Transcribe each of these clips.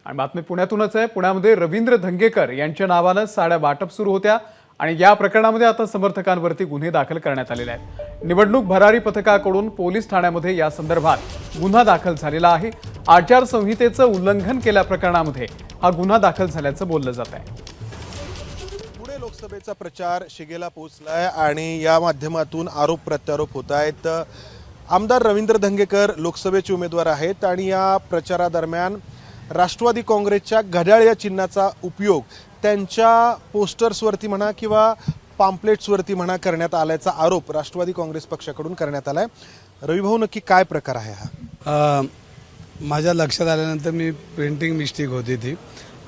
आणि बातमी पुण्यातूनच आहे। पुण्यामध्ये रवींद्र धंगेकर यांच्या नावाने साड्या वाटप सुरू होत्या आणि या प्रकरणामध्ये आता समर्थकांवरती गुन्हे दाखल करण्यात आलेले आहेत। निवडणूक भरारी पथकाकडून पोलीस ठाण्यामध्ये या संदर्भात गुन्हा दाखल झालेला आहे। आचारसंहितेचं उल्लंघन केल्या प्रकरणामध्ये हा गुन्हा दाखल झाल्याचं बोललं जात आहे। पुणे लोकसभेचा प्रचार शिगेला पोहोचलाय आणि या माध्यमातून आरोप प्रत्यारोप होत आहेत। आमदार रवींद्र धंगेकर लोकसभेचे उमेदवार आहेत आणि या प्रचारादरम्यान राष्ट्रवादी काँग्रेसच्या घड्याळ या चिन्हाचा उपयोग त्यांच्या पोस्टर्सवरती म्हणा किंवा पॅम्पलेट्सवरती म्हणा करण्यात आल्याचा आरोप राष्ट्रवादी काँग्रेस पक्षाकडून करण्यात आलाय। रवी भाऊ, नक्की काय प्रकार आहे हा? माझ्या लक्षात आल्यानंतर मी प्रिंटिंग मिस्टेक होती ती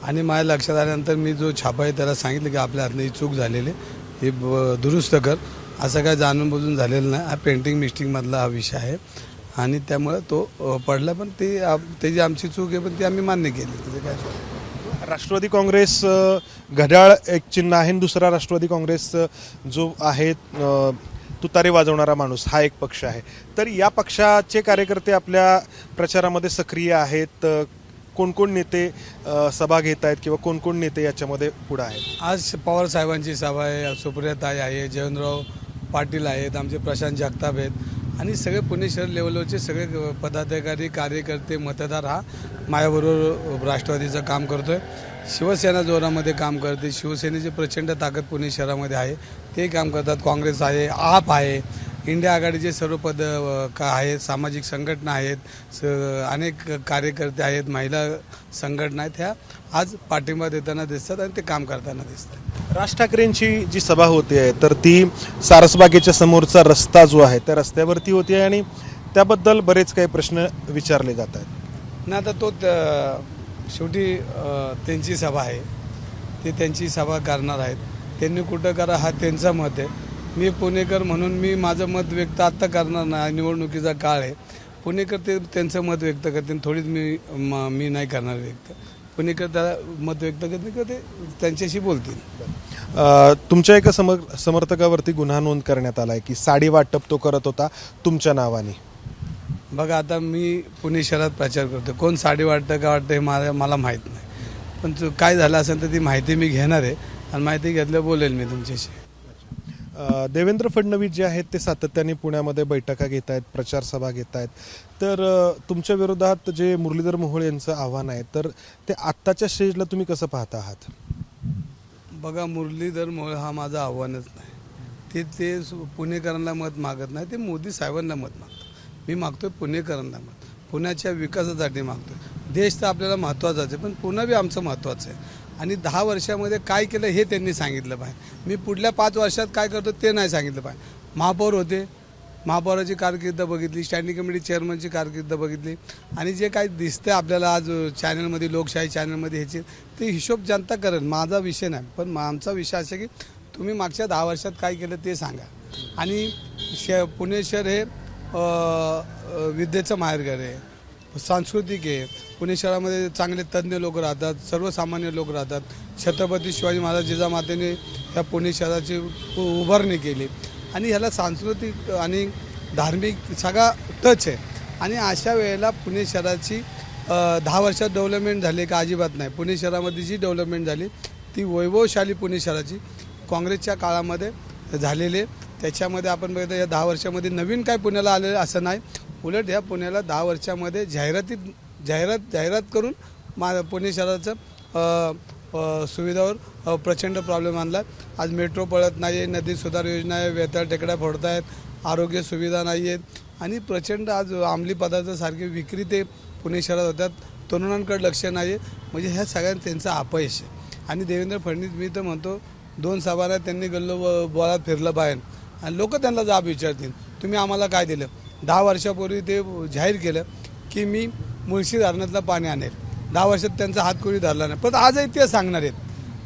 आणि माझ्या लक्षात आल्यानंतर मी जो छापा आहे त्याला सांगितलं की आपल्या हातनं ही चूक झालेली हे दुरुस्त कर। असं काय जाणून बुजून झालेलं नाही, हा पेंटिंग मिस्टेकमधला हा विषय आहे आणि त्यामुळे तो पडला। पण त्याची आमची चूक आहे, पण ती आम्ही मान्य केली। त्याचं काय राष्ट्रवादी काँग्रेस घड्याळ एक चिन्ह आहे, दुसरा राष्ट्रवादी काँग्रेस जो आहे तुतारी वाजवणारा माणूस हा एक पक्ष आहे। तर या पक्षाचे कार्यकर्ते आपल्या प्रचारामध्ये सक्रिय आहेत। कोण कोण नेते सभा घेत आहेत किंवा कोण कोण नेते याच्यामध्ये पुढे आहेत? आज पवार साहेबांची सभा आहे, सुप्रियाताई आहे, जयवंतराव पाटील आहेत, आमचे प्रशांत जगताप आहेत आणि सगळे पुणे शहर लेवलवरचे सगळे पदाधिकारी कार्यकर्ते मतदार हा माझ्याबरोबर राष्ट्रवादीचं काम करतोय। शिवसेना जोरामध्ये काम करते, शिवसेनेची प्रचंड ताकद पुणे शहरामध्ये आहे, ते काम करतात। काँग्रेस आहे, आप आहे, इंडिया आघाडीचे सर्व पद आहेत, सामाजिक संघटना आहेत, अनेक कार्यकर्ते आहेत, महिला संघटना आहेत, ह्या आज पाठिंबा देताना दिसतात आणि ते काम करताना दिसतात। राज ठाकरेंची जी सभा होते आहे तर ती सारसबागेच्या समोरचा रस्ता जो आहे त्या रस्त्यावरती होती आहे आणि त्याबद्दल बरेच काही प्रश्न विचारले जात आहेत ना। आता तो शेवटी त्यांची सभा आहे, ते त्यांची सभा करणार आहेत, त्यांनी कुठं करा हा त्यांचा मत आहे। मी पुणेकर म्हणून मी माझं मत व्यक्त आत्ता करणार नाही, निवडणुकीचा काळ आहे। पुणेकर ते त्यांचं मत व्यक्त करतील, थोडीच मी नाही करणार व्यक्त। पुणेकर त्याला मत व्यक्त करतील, ते त्यांच्याशी बोलतील। तुमच्या एका समर्थकावरती गुन्हा नोंद करण्यात आलाय की साडी वाटप तो करत होता तुमच्या नावाने। बघा, आता मी पुणे शहरात प्रचार करतो, कोण साडी वाटतं का वाटतं हे मला माहीत नाही, पण काय झालं असेल तर ती माहिती मी घेणार आहे आणि माहिती घेतलं बोलेल मी तुमच्याशी। देवेंद्र फडणवीस जे आहेत ते सातत्याने पुण्यामध्ये बैठका घेत आहेत, प्रचार सभा घेत आहेत। तर तुमच्या विरोधात जे मुरलीधर मोहोळ यांचं आव्हान आहे तर ते आत्ताच्या स्टेजला तुम्ही कसं पाहता आहात? बघा, मुरलीधर मोहोळ हा माझं आव्हानच नाही। ते पुणेकरांना मत मागत नाही, ते मोदी साहेबांना मत मागतात। मी मागतोय पुणेकरांना मत, पुण्याच्या विकासासाठी मागतोय। देश तर आपल्याला महत्त्वाचाच आहे, पण पुणे बी आमचं महत्त्वाचं आहे आणि 10 वर्षामध्ये काय केलं हे त्यांनी सांगितलं पाहिजे। मी पुढल्या 5 वर्षात काय करतो ते नाही सांगितलं पाहिजे। महापौर होते, महापौराची कारकीर्द बघितली, स्टँडिंग कमिटी चेअरमनची कारकीर्द बघितली आणि जे काही दिसतंय आपल्याला आज चॅनलमध्ये, लोकशाही चॅनलमध्ये ह्याचे ते हिशोब जनता करेल, माझा विषय नाही। पण आमचा विषय असा की तुम्ही मागच्या 10 वर्षात काय केलं ते सांगा। आणि पुणे शहर हे विद्येचं माहेरघर आहे, सांस्कृतिक आहे। पुणे शहरामध्ये चांगले तज्ज्ञ लोक राहतात, सर्वसामान्य लोक राहतात। छत्रपती शिवाजी महाराज जिजामातेने या पुणे शहराची उभारणी केली आणि ह्याला सांस्कृतिक आणि धार्मिक सगळा टच आहे। आणि अशा वेळेला पुणे शहराची 10 वर्षात डेव्हलपमेंट झाली का? अजिबात नाही। पुणे शहरामध्ये जी डेव्हलपमेंट झाली ती वैभवशाली पुणे शहराची काँग्रेसच्या काळामध्ये झालेले, त्याच्यामध्ये आपण बघितलं या 10 वर्षामध्ये नवीन काय पुण्याला आलेलं असं नाही। उलट ह्या पुण्याला 10 वर्षामध्ये जाहिरात करून पुणे शहराचं सुविधावर प्रचंड प्रॉब्लेम आणला। आज मेट्रो पळत नाही आहे, नदी सुधार योजना आहे, वेताळ टेकड्या फोडत आहेत, आरोग्य सुविधा नाही आहेत आणि प्रचंड आज अंमली पदार्थासारखे विक्री ते पुणे शहरात होतात, तरुणांकडे लक्ष नाही आहे। म्हणजे ह्या सगळ्यांना त्यांचं अपयश आहे। आणि देवेंद्र फडणवीस, मी तर म्हणतो 2 सभांना त्यांनी गल्लो बोळात फिरलं बाहेर आणि लोक त्यांना जाब विचारतील, तुम्ही आम्हाला काय दिलं? 10 वर्षापूर्वी ते जाहीर केलं की मी मुळशी धरणातलं पाणी आणेल, 10 वर्षात त्यांचा हात कोणी धरला नाही, पण आजही ते सांगणार आहेत।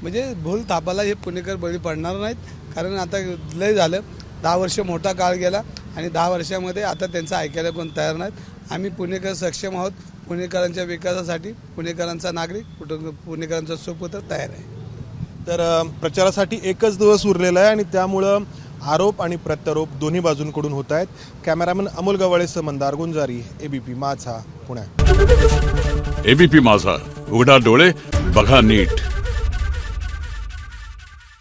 म्हणजे भूल थापाला हे पुणेकर बळी पडणार नाहीत, कारण आता लय झालं, 10 वर्ष मोठा काळ गेला आणि 10 वर्षामध्ये आता त्यांचं ऐकायला कोण तयार नाहीत। आम्ही पुणेकर सक्षम आहोत, पुणेकरांच्या विकासासाठी, पुणेकरांचा नागरिक, पुणेकरांचा सुपुत्र तयार आहे। तर प्रचारासाठी एकच दिवस उरलेला आहे आणि त्यामुळं आरोप आणि प्रत्यारोप दोन्ही बाजूंकडून होत आहेत। कॅमेरामन अमोल गवाळेसह मंदार गुंजारी, एबीपी माझा, पुणे। एबीपी माझा, उघडा डोळे बघा नीट.